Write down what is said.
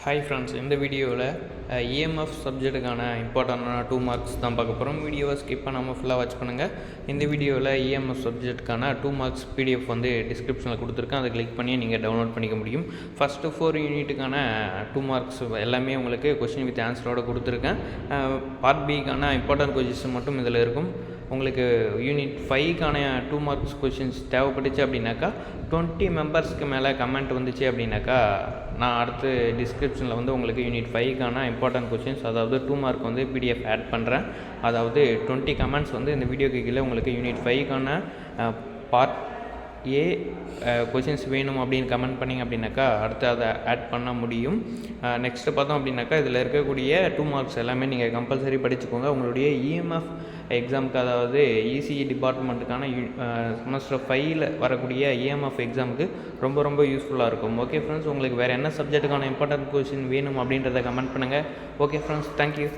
Hi friends, இந்த வீடியோவில் EMF சப்ஜெக்ட்டுக்கான இம்பார்ட்டண்டான 2 மார்க்ஸ் தான் பார்க்க போகிறோம். வீடியோவை ஸ்கிப் பண்ணாமல் ஃபுல்லாக வாட்ச் பண்ணுங்கள். இந்த வீடியோவில் இஎம்எஃப் சப்ஜெக்ட்டுக்கான 2 மார்க்ஸ் பிடிஎஃப் வந்து டிஸ்கிரிப்ஷனில் கொடுத்துருக்கேன். அதை கிளிக் பண்ணி நீங்கள் டவுன்லோட் பண்ணிக்க முடியும். ஃபஸ்ட்டு 4 யூனிட்டுக்கான 2 மார்க்ஸ் எல்லாமே உங்களுக்கு கொஸ்டின் வித் ஆன்சரோடு கொடுத்துருக்கேன். பார்ட் பிக்கான இம்பார்ட்டன்ட் கொஸ்டின்ஸ் மட்டும் இதில் இருக்கும். உங்களுக்கு யூனிட் 5க்கான 2 மார்க்ஸ் கொஷின்ஸ் தேவைப்பட்டுச்சு அப்படின்னாக்கா 20 மெம்பர்ஸ்க்கு மேலே கமெண்ட் வந்துச்சு அப்படின்னாக்கா நான் அடுத்து டிஸ்கிரிப்ஷனில் வந்து உங்களுக்கு யூனிட் 5க்கான இம்பார்ட்டன்ட் கொஷின்ஸ், அதாவது 2 மார்க் வந்து பிடிஎஃப் ஆட் பண்ணுறேன். அதாவது 20 கமெண்ட்ஸ் வந்து இந்த வீடியோக்கு கீழே உங்களுக்கு யூனிட் 5க்கான பார்ட் ஏ கொஷின்ஸ் வேணும் அப்படின்னு கமெண்ட் பண்ணிங்க அப்படின்னாக்கா அடுத்து அதை ஆட் பண்ண முடியும். நெக்ஸ்ட்டு பார்த்தோம் அப்படின்னாக்கா இதில் இருக்கக்கூடிய 2 மார்க்ஸ் எல்லாமே நீங்கள் கம்பல்சரி படிச்சுக்கோங்க. உங்களுடைய இஎம்எஃப் எக்ஸாமுக்கு, அதாவது இசிஇ டிபார்ட்மெண்ட்டுக்கான செமஸ்டர் 5ல் வரக்கூடிய இஎம்எஃப் எக்ஸாமுக்கு ரொம்ப யூஸ்ஃபுல்லாக இருக்கும். ஓகே ஃப்ரெண்ட்ஸ், உங்களுக்கு வேறு என்ன சப்ஜெக்ட்டுக்கான இம்பார்ட்டன்ட் கொஷின் வேணும் அப்படின்றத கமெண்ட் பண்ணுங்கள். Okay friends, thank you.